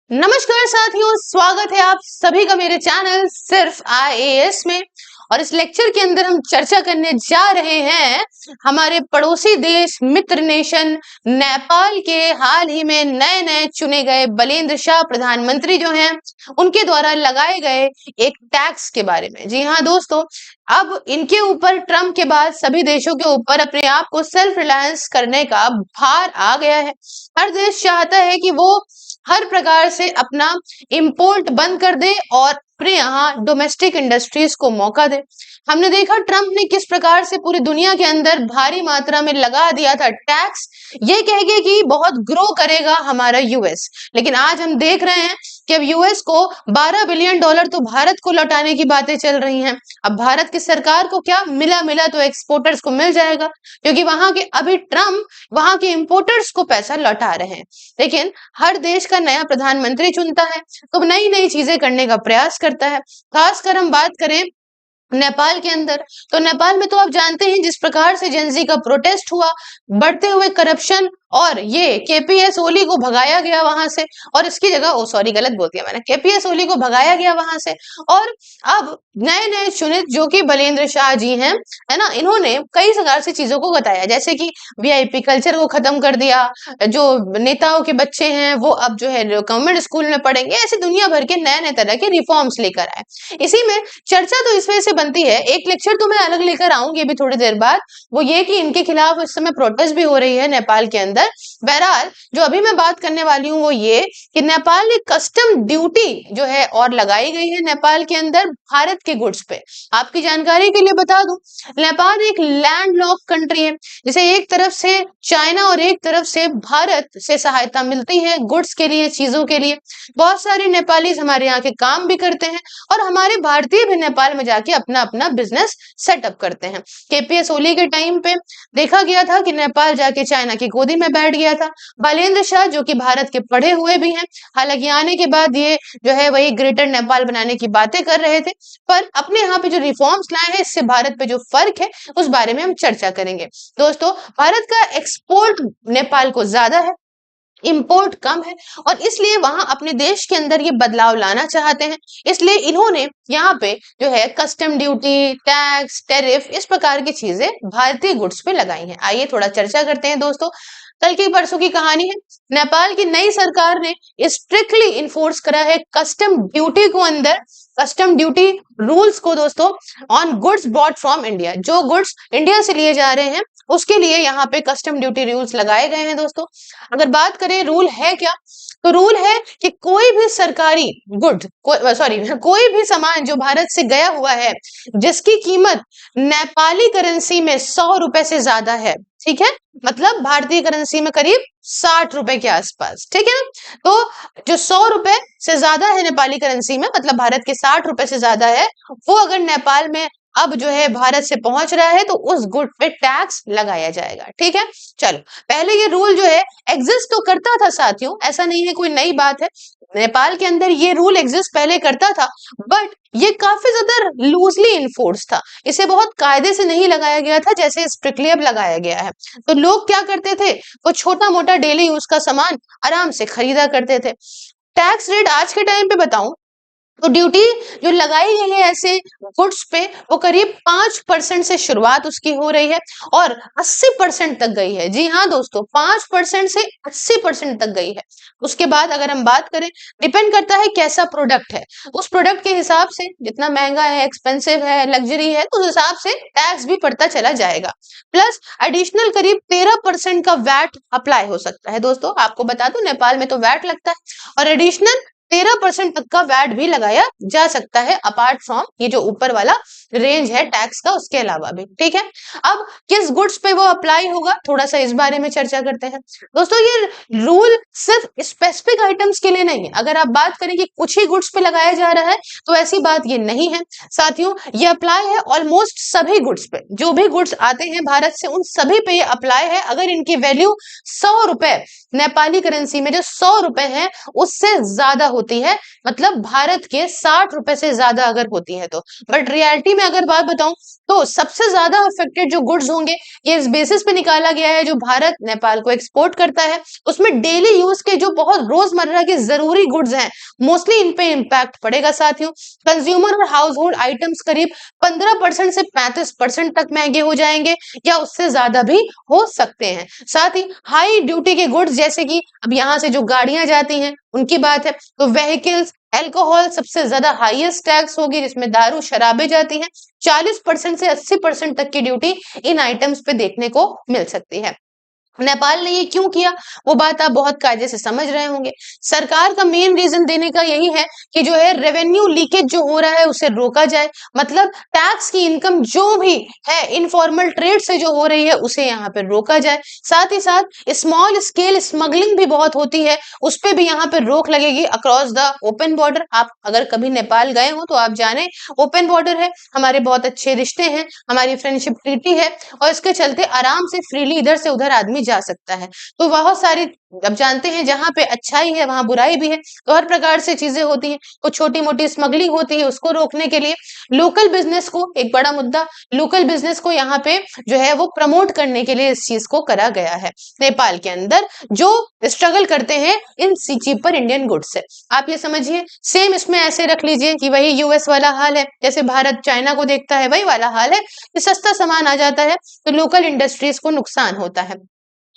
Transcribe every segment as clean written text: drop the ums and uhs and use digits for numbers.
नमस्कार साथियों, स्वागत है आप सभी का मेरे चैनल सिर्फ आईएएस में। और इस लेक्चर के अंदर हम चर्चा करने जा रहे हैं हमारे पड़ोसी देश मित्र नेशन नेपाल के हाल ही में नए नए चुने गए बलेंद्र शाह प्रधानमंत्री जो हैं उनके द्वारा लगाए गए एक टैक्स के बारे में। जी हाँ दोस्तों, अब इनके ऊपर ट्रम्प के बाद सभी देशों के ऊपर अपने आप को सेल्फ रिलायंस करने का भार आ गया है। हर देश चाहता है कि वो हर प्रकार से अपना इंपोर्ट बंद कर दे और अपने यहाँ डोमेस्टिक इंडस्ट्रीज को मौका दे। हमने देखा ट्रम्प ने किस प्रकार से पूरी दुनिया के अंदर भारी मात्रा में लगा दिया था टैक्स, ये कह के कि बहुत ग्रो करेगा हमारा यूएस। लेकिन आज हम देख रहे हैं कि अब यूएस को $12 बिलियन तो भारत को लौटाने की बातें चल रही हैं। अब भारत की सरकार को क्या मिला तो एक्सपोर्टर्स को मिल जाएगा, क्योंकि वहां के अभी ट्रम्प वहां के इंपोर्टर्स को पैसा लौटा रहे हैं। लेकिन हर देश का नया प्रधानमंत्री चुनता है तो नई नई चीजें करने का प्रयास करता है। खासकर हम बात करें नेपाल के अंदर, तो नेपाल में तो आप जानते हैं जिस प्रकार से जेनजी का प्रोटेस्ट हुआ, बढ़ते हुए करप्शन, और ये केपीएस ओली को भगाया गया वहां से, और इसकी जगह सॉरी गलत बोल दिया मैंने, केपीएस ओली को भगाया गया वहां से। और अब नए नए चुनित जो कि बलेंद्र शाह जी हैं, है ना, इन्होंने कई प्रकार से चीजों को बताया, जैसे कि वीआईपी कल्चर को खत्म कर दिया, जो नेताओं के बच्चे हैं वो अब जो है गवर्नमेंट स्कूल में पढ़ेंगे, ऐसे दुनिया भर के नए नए तरह के रिफॉर्म्स लेकर आए। इसी में चर्चा तो इस वजह से बनती है, एक लेक्चर तो मैं अलग लेकर आऊंगी अभी थोड़ी देर बाद, वो ये कि इनके खिलाफ इस समय प्रोटेस्ट भी हो रही है नेपाल के अंदर। बहरहाल जो अभी मैं बात करने वाली हूँ वो ये कि नेपाल ने कस्टम ड्यूटी जो है और लगाई गई है नेपाल के अंदर भारत के गुड्स पे। आपकी जानकारी के लिए बता दूं, नेपाल एक लैंडलॉक कंट्री है, जिसे एक तरफ से चाइना और एक तरफ से भारत से सहायता मिलती है गुड्स के लिए, चीजों के लिए। बहुत सारे नेपाली हमारे यहाँ के काम भी करते हैं और हमारे भारतीय भी नेपाल में जाके अपना अपना बिजनेस सेटअप करते हैं। केपीएस ओली के टाइम पे देखा गया था कि नेपाल जाके चाइना की गोदी में बैठ गया था। बलेंद्र शाह जो कि भारत के पढ़े हुए भी हैं, हालांकि आने के बाद ये जो है वही ग्रेटर नेपाल बनाने की बातें कर रहे थे, पर अपने यहाँ पे जो रिफॉर्म्स लाए हैं इससे भारत पे जो फर्क है उस बारे में हम चर्चा करेंगे। दोस्तों, भारत का एक्सपोर्ट नेपाल को ज्यादा है, इंपोर्ट कम है, और इसलिए वहां अपने देश के अंदर ये बदलाव लाना चाहते हैं। इसलिए इन्होंने यहाँ पे जो है कस्टम ड्यूटी, टैक्स, टैरिफ, इस प्रकार की चीजें भारतीय गुड्स पे लगाई हैं। आइए थोड़ा चर्चा करते हैं दोस्तों। कल की परसों की कहानी है, नेपाल की नई सरकार ने स्ट्रिक्टली इन्फोर्स करा है कस्टम ड्यूटी को, अंदर कस्टम ड्यूटी रूल्स को दोस्तों, on goods brought from India. जो गुड्स इंडिया से लिए जा रहे हैं उसके लिए यहाँ पे कस्टम ड्यूटी रूल्स लगाए गए हैं दोस्तों। अगर बात करें रूल है क्या, तो रूल है कि कोई भी सरकारी गुड कोई भी सामान जो भारत से गया हुआ है जिसकी कीमत नेपाली करेंसी में 100 रुपए से ज्यादा है, ठीक है, मतलब भारतीय करेंसी में करीब 60 रुपए के आसपास, ठीक है ना, तो जो 100 रुपए से ज्यादा है नेपाली करेंसी में, मतलब भारत के 60 रुपए से ज्यादा है, वो अगर नेपाल में अब जो है भारत से पहुंच रहा है तो उस गुड पे टैक्स लगाया जाएगा, ठीक है। चलो, पहले ये रूल जो है एग्जिस्ट तो करता था साथियों, ऐसा नहीं है कोई नई बात है, नेपाल के अंदर ये रूल एग्जिस्ट पहले करता था, बट ये काफी ज्यादा लूजली इन्फोर्स था, इसे बहुत कायदे से नहीं लगाया गया था जैसे स्ट्रिक्टली अब लगाया गया है। तो लोग क्या करते थे, वो छोटा मोटा डेली यूज का सामान आराम से खरीदा करते थे। टैक्स रेट आज के टाइम पे बताऊं तो ड्यूटी जो लगाई गई है ऐसे गुड्स पे, वो करीब 5% से शुरुआत उसकी हो रही है और 80% तक गई है। जी हाँ दोस्तों, 5% से 80% तक गई है। उसके बाद अगर हम बात करें, डिपेंड करता है कैसा प्रोडक्ट है, उस प्रोडक्ट के हिसाब से, जितना महंगा है, एक्सपेंसिव है, लग्जरी है, तो उस हिसाब से टैक्स भी पड़ता चला जाएगा। प्लस एडिशनल करीब 13% का वैट अप्लाई हो सकता है। दोस्तों आपको बता दूं, नेपाल में तो वैट लगता है और एडिशनल 13% तक का वैट भी लगाया जा सकता है, अपार्ट फ्रॉम ये जो ऊपर वाला रेंज है टैक्स का, उसके अलावा भी, ठीक है। अब किस गुड्स पे वो अप्लाई होगा, थोड़ा सा इस बारे में चर्चा करते हैं दोस्तों। ये रूल सिर्फ स्पेसिफिक आइटम्स के लिए नहीं है। अगर आप बात करें कि कुछ ही गुड्स पे लगाया जा रहा है तो ऐसी बात ये नहीं है साथियों, ये अप्लाई है ऑलमोस्ट सभी गुड्स पे। जो भी गुड्स आते हैं भारत से उन सभी पे ये अप्लाई है, अगर इनकी वैल्यू 100 रुपए नेपाली करेंसी में जो 100 रुपए है उससे ज्यादा होती है, मतलब भारत के 60 रुपए से ज्यादा अगर होती है तो। बट रियलिटी में अगर बात बताऊं तो सबसे ज्यादा अफेक्टेड जो गुड्स होंगे, ये इस बेसिस पे निकाला गया है, जो भारत नेपाल को एक्सपोर्ट करता है उसमें डेली यूज के जो बहुत रोजमर्रा के जरूरी गुड्स हैं, मोस्टली इन पे इम्पैक्ट पड़ेगा साथियों। कंज्यूमर और हाउस होल्ड आइटम्स करीब 15% से 35% तक महंगे हो जाएंगे या उससे ज्यादा भी हो सकते हैं। साथ ही हाई ड्यूटी के गुड्स जैसे कि अब यहाँ से जो गाड़ियां जाती हैं उनकी बात है, तो व्हीकल्स, अल्कोहल सबसे ज्यादा हाईएस्ट टैक्स होगी, जिसमें दारू शराबें जाती हैं। 40% से 80% तक की ड्यूटी इन आइटम्स पे देखने को मिल सकती है। नेपाल ने ये क्यों किया, वो बात आप बहुत कायदे से समझ रहे होंगे। सरकार का मेन रीजन देने का यही है कि जो है रेवेन्यू लीकेज जो हो रहा है उसे रोका जाए, मतलब टैक्स की इनकम जो भी है इनफॉर्मल ट्रेड से जो हो रही है उसे यहाँ पे रोका जाए। साथ ही साथ स्मॉल स्केल स्मगलिंग भी बहुत होती है, उस पर भी यहाँ पे रोक लगेगी अक्रॉस द ओपन बॉर्डर। आप अगर कभी नेपाल गए हो तो आप जाने ओपन बॉर्डर है, हमारे बहुत अच्छे रिश्ते हैं, हमारी फ्रेंडशिप ट्रीटी है और इसके चलते आराम से फ्रीली इधर से उधर आदमी जा सकता है। तो बहुत सारी, अब जानते हैं जहां पे अच्छाई है वहां बुराई भी है, तो हर प्रकार से चीजें होती हैं। कुछ छोटी मोटी स्मगलिंग होती है, उसको रोकने के लिए लोकल बिजनेस को, एक बड़ा मुद्दा, लोकल बिजनेस को यहाँ पे जो है वो प्रमोट करने के लिए इस चीज को करा गया है नेपाल के अंदर, जो स्ट्रगल करते हैं इन चीपर इंडियन गुड्स से। आप ये समझिए, सेम इसमें ऐसे रख लीजिए कि वही यूएस वाला हाल है, जैसे भारत चाइना को देखता है वही वाला हाल है कि सस्ता सामान आ जाता है तो लोकल इंडस्ट्रीज को नुकसान होता है।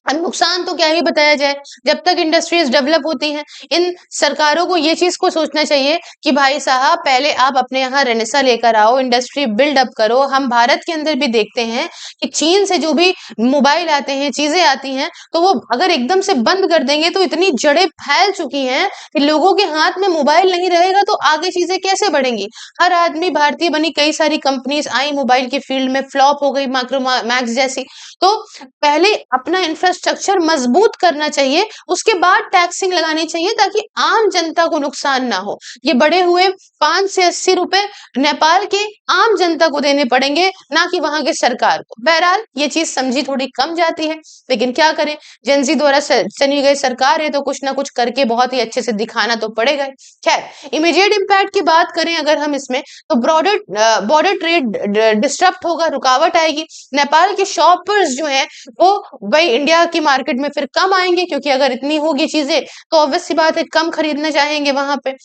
अब नुकसान तो क्या ही बताया जाए, जब तक इंडस्ट्रीज डेवलप होती हैं। इन सरकारों को ये चीज को सोचना चाहिए कि भाई साहब पहले आप अपने यहाँ रेनेसा लेकर आओ, इंडस्ट्री बिल्ड अप करो। हम भारत के अंदर भी देखते हैं कि चीन से जो भी मोबाइल आते हैं, चीजें आती हैं, तो वो अगर एकदम से बंद कर देंगे तो इतनी जड़ें फैल चुकी हैं कि लोगों के हाथ में मोबाइल नहीं रहेगा तो आगे चीजें कैसे बढ़ेंगी। हर आदमी, भारतीय बनी कई सारी कंपनीज आई मोबाइल के फील्ड में, फ्लॉप हो गई माइक्रोमैक्स जैसी। तो पहले अपना इंफ्रास्ट्रक्चर मजबूत करना चाहिए, उसके बाद टैक्सिंग लगानी चाहिए ताकि आम जनता को नुकसान ना हो। ये बढ़े हुए 5 से 80 रुपए नेपाल के आम जनता को देने पड़ेंगे, ना कि वहां के सरकार को। बहरहाल ये चीज समझी थोड़ी कम जाती है, लेकिन क्या करें, जेनजी द्वारा चुनी गई सरकार है तो कुछ ना कुछ करके बहुत ही अच्छे से दिखाना तो पड़ेगा। खैर, इमीडिएट इम्पैक्ट की बात करें अगर हम इसमें, तो बॉर्डर ट्रेड डिस्टर्ब होगा, रुकावट आएगी। नेपाल के शॉपर्स जो है वो भाई इंडिया की मार्केट में फिर कम आएंगे, क्योंकि अगर इतनी होगी चीजें तो ऑब्वियस सी बात है कम खरीदना चाहेंगे वहां पे।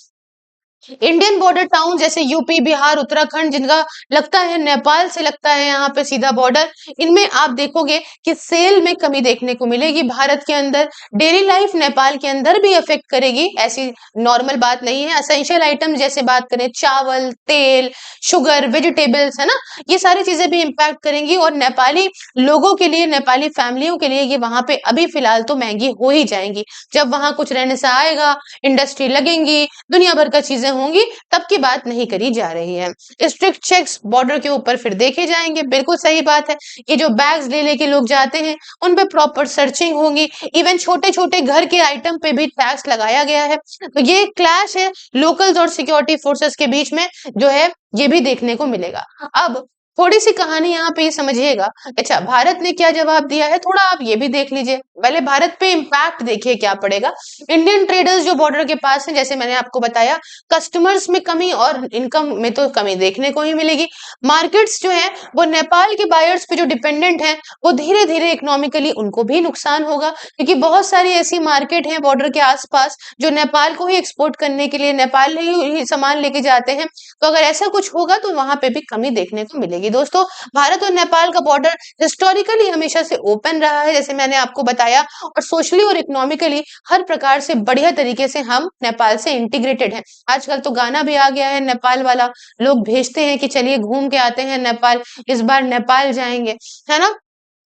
इंडियन बॉर्डर टाउन जैसे यूपी, बिहार, उत्तराखंड, जिनका लगता है नेपाल से लगता है यहाँ पे सीधा बॉर्डर, इनमें आप देखोगे कि सेल में कमी देखने को मिलेगी। भारत के अंदर डेली लाइफ नेपाल के अंदर भी अफेक्ट करेगी, ऐसी नॉर्मल बात नहीं है। एसेंशियल आइटम जैसे बात करें, चावल, तेल, शुगर, वेजिटेबल्स, है ना, ये सारी चीजें भी इम्पैक्ट करेंगी और नेपाली लोगों के लिए, नेपाली फैमिलियों के लिए ये वहां पे अभी फिलहाल तो महंगी हो ही जाएंगी। जब वहां कुछ रहने से आएगा, इंडस्ट्री लगेंगी, दुनिया भर का चीजें होंगी, तब की बात नहीं करी जा रही है। स्ट्रिक्ट चेक्स बॉर्डर के ऊपर फिर देखे जाएंगे, बिल्कुल सही बात है। ये जो बैग्स ले लेके लोग जाते हैं उन पे प्रॉपर सर्चिंग होगी, इवन छोटे छोटे घर के आइटम पे भी टैक्स लगाया गया है। तो ये क्लैश है लोकल्स और सिक्योरिटी फोर्सेस के बीच में जो है, ये भी देखने को मिलेगा। अब थोड़ी सी कहानी यहाँ पे समझिएगा। अच्छा, भारत ने क्या जवाब दिया है, थोड़ा आप ये भी देख लीजिए। पहले भारत पे इम्पैक्ट देखिए क्या पड़ेगा। इंडियन ट्रेडर्स जो बॉर्डर के पास हैं, जैसे मैंने आपको बताया, कस्टमर्स में कमी और इनकम में तो कमी देखने को ही मिलेगी। मार्केट्स जो है वो नेपाल के बायर्स पे जो डिपेंडेंट हैं, वो धीरे धीरे इकोनॉमिकली उनको भी नुकसान होगा, क्योंकि बहुत सारी ऐसी मार्केट है बॉर्डर के आसपास जो नेपाल को ही एक्सपोर्ट करने के लिए नेपाल ही सामान लेके जाते हैं। तो अगर ऐसा कुछ होगा तो वहां पे भी कमी देखने को मिलेगी। दोस्तों, भारत और नेपाल का बॉर्डर हिस्टोरिकली हमेशा से ओपन रहा है, जैसे मैंने आपको बताया, और सोशली और इकोनॉमिकली हर प्रकार से बढ़िया तरीके से हम नेपाल से इंटीग्रेटेड हैं। आजकल तो गाना भी आ गया है नेपाल वाला, लोग भेजते हैं कि चलिए घूम के आते हैं नेपाल, इस बार नेपाल जाएंगे, है ना।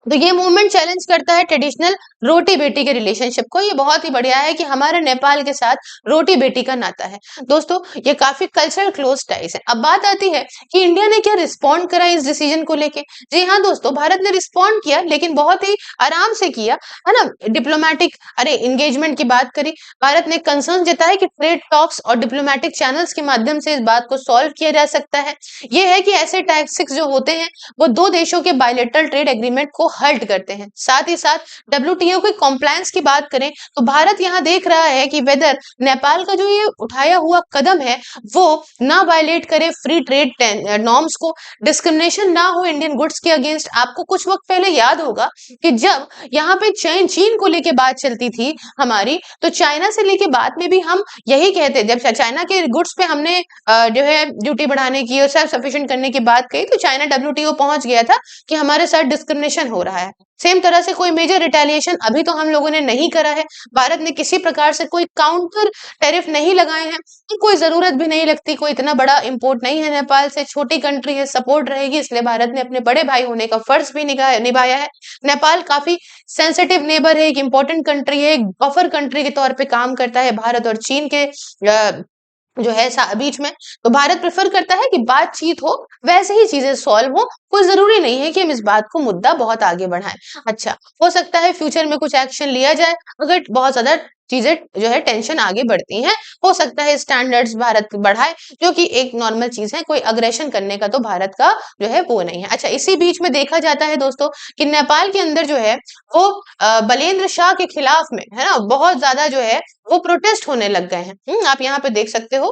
तो ये मूवमेंट चैलेंज करता है ट्रेडिशनल रोटी बेटी के रिलेशनशिप को। ये बहुत ही बढ़िया है कि हमारे नेपाल के साथ रोटी बेटी का नाता है। दोस्तों, ये काफी कल्चरल क्लोज टाइज है। अब बात आती है कि इंडिया ने क्या रिस्पॉन्ड करा इस डिसीजन को लेके। जी हाँ दोस्तों, भारत ने रिस्पॉन्ड किया, लेकिन बहुत ही आराम से किया, है ना। डिप्लोमेटिक एंगेजमेंट की बात करी, भारत ने कंसर्न जताया कि ट्रेड टॉक्स और डिप्लोमेटिक चैनल्स के माध्यम से इस बात को सॉल्व किया जा सकता है। ये है कि ऐसे टैक्सेस जो होते हैं वो दो देशों के बायलैटरल ट्रेड एग्रीमेंट को हर्ट करते हैं। साथ ही साथ WTO की कॉम्प्लायंस की बात करें तो भारत यहाँ देख रहा है कि वेदर नेपाल का जो ये उठाया हुआ कदम है वो ना वायलेट करे फ्री ट्रेड नॉर्म्स को, डिस्क्रिमिनेशन ना हो इंडियन गुड्स के अगेंस्ट। आपको कुछ वक्त पहले याद होगा कि जब यहाँ पे चीन को लेके बात चलती थी हमारी, तो चाइना से लेके बात में भी हम यही कहते, जब चाइना के गुड्स पे हमने जो है ड्यूटी बढ़ाने की और सेल्फ सफिशिएंट करने की बात कही, तो चाइना WTO पहुंच गया था कि हमारे साथ डिस्क्रिमिनेशन हो रहा है। सेम तरह से कोई मेजर रिटेलिएशन अभी तो हम लोगों ने नहीं करा है, भारत ने किसी प्रकार से कोई काउंटर टैरिफ नहीं लगाए हैं, कोई जरूरत भी नहीं लगती, कोई इतना बड़ा इंपोर्ट नहीं है नेपाल से, छोटी कंट्री है, सपोर्ट रहेगी, इसलिए भारत ने अपने बड़े भाई होने का फर्ज भी निभाया है। नेपाल काफी सेंसिटिव नेबर है, एक इंपॉर्टेंट कंट्री है, एक बफर कंट्री के तौर पे काम करता है भारत और चीन के जो है बीच में। तो भारत प्रेफर करता है कि बातचीत हो, वैसे ही चीजें सॉल्व हो, कोई जरूरी नहीं है कि हम इस बात को मुद्दा बहुत आगे बढ़ाएं। अच्छा, हो सकता है फ्यूचर में कुछ एक्शन लिया जाए अगर बहुत ज्यादा चीजें जो है टेंशन आगे बढ़ती हैं, हो सकता है स्टैंडर्ड्स भारत बढ़ाए, जो कि एक नॉर्मल चीज है, कोई अग्रेशन करने का तो भारत का जो है वो नहीं है। अच्छा, इसी बीच में देखा जाता है दोस्तों कि नेपाल के अंदर जो है वो बलेंद्र शाह के खिलाफ में है ना बहुत ज्यादा जो है वो प्रोटेस्ट होने लग गए हैं। आप यहाँ पे देख सकते हो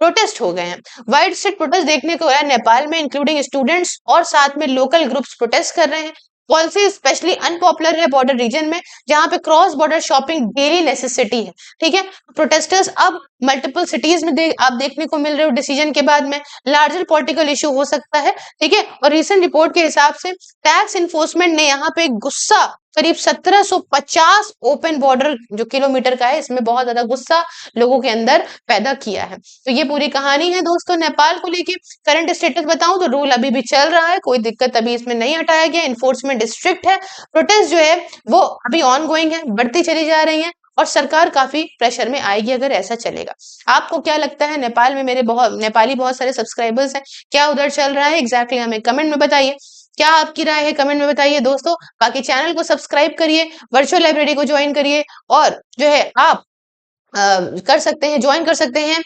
प्रोटेस्ट हो गए हैं, वाइड स्ट्रीट प्रोटेस्ट देखने को आया नेपाल में, इंक्लूडिंग स्टूडेंट्स और साथ में लोकल ग्रुप्स प्रोटेस्ट कर रहे हैं। पॉलिसी स्पेशली अनपॉपुलर है बॉर्डर रीजन में, जहां पे cross border shopping daily necessity है। ठीक है, प्रोटेस्टर्स अब मल्टीपल सिटीज में आप देखने को मिल रहे हो डिसीजन के बाद में, लार्जर पॉलिटिकल इशू हो सकता है। ठीक है, और रिसेंट रिपोर्ट के हिसाब से टैक्स इन्फोर्समेंट ने यहाँ पे गुस्सा करीब 1750 ओपन बॉर्डर जो किलोमीटर का है, इसमें बहुत ज्यादा गुस्सा लोगों के अंदर पैदा किया है। तो ये पूरी कहानी है दोस्तों नेपाल को लेके। करंट स्टेटस बताऊं तो रूल अभी भी चल रहा है, कोई दिक्कत अभी इसमें नहीं हटाया गया, इन्फोर्समेंट स्ट्रिक्ट है, प्रोटेस्ट जो है वो अभी ऑन गोइंग है, बढ़ती चली जा रही है और सरकार काफी प्रेशर में आएगी अगर ऐसा चलेगा। आपको क्या लगता है? नेपाल में मेरे बहुत सारे सब्सक्राइबर्स हैं, क्या उधर चल रहा है एग्जैक्टली हमें कमेंट में बताइए। क्या आपकी राय है कमेंट में बताइए दोस्तों। बाकी चैनल को सब्सक्राइब करिए, वर्चुअल लाइब्रेरी को ज्वाइन करिए और जो है आप कर सकते हैं, ज्वाइन कर सकते हैं,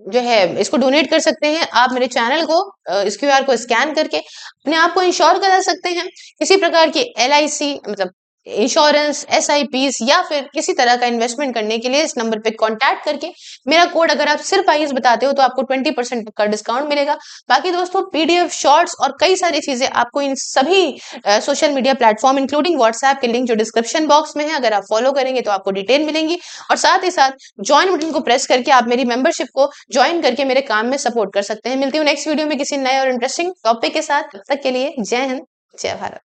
जो है इसको डोनेट कर सकते हैं। आप मेरे चैनल को इस QR को स्कैन करके अपने आप को इंश्योर करा सकते हैं, किसी प्रकार की LIC मतलब इंश्योरेंस, SIPs या फिर किसी तरह का इन्वेस्टमेंट करने के लिए इस नंबर पे कांटेक्ट करके मेरा कोड अगर आप सिर्फ आईएएस बताते हो तो आपको 20% का डिस्काउंट मिलेगा। बाकी दोस्तों PDF शॉर्ट्स और कई सारी चीजें आपको इन सभी social media platform including WhatsApp के लिंक जो डिस्क्रिप्शन बॉक्स में है, अगर आप फॉलो करेंगे तो आपको डिटेल मिलेंगी। और साथ ही साथ ज्वाइन बटन को प्रेस करके आप मेरी मेंबरशिप को ज्वाइन करके मेरे काम में सपोर्ट कर सकते हैं। मिलती हूँ नेक्स्ट वीडियो में किसी नए और इंटरेस्टिंग टॉपिक के साथ, तब तक के लिए जय हिंद, जय भारत।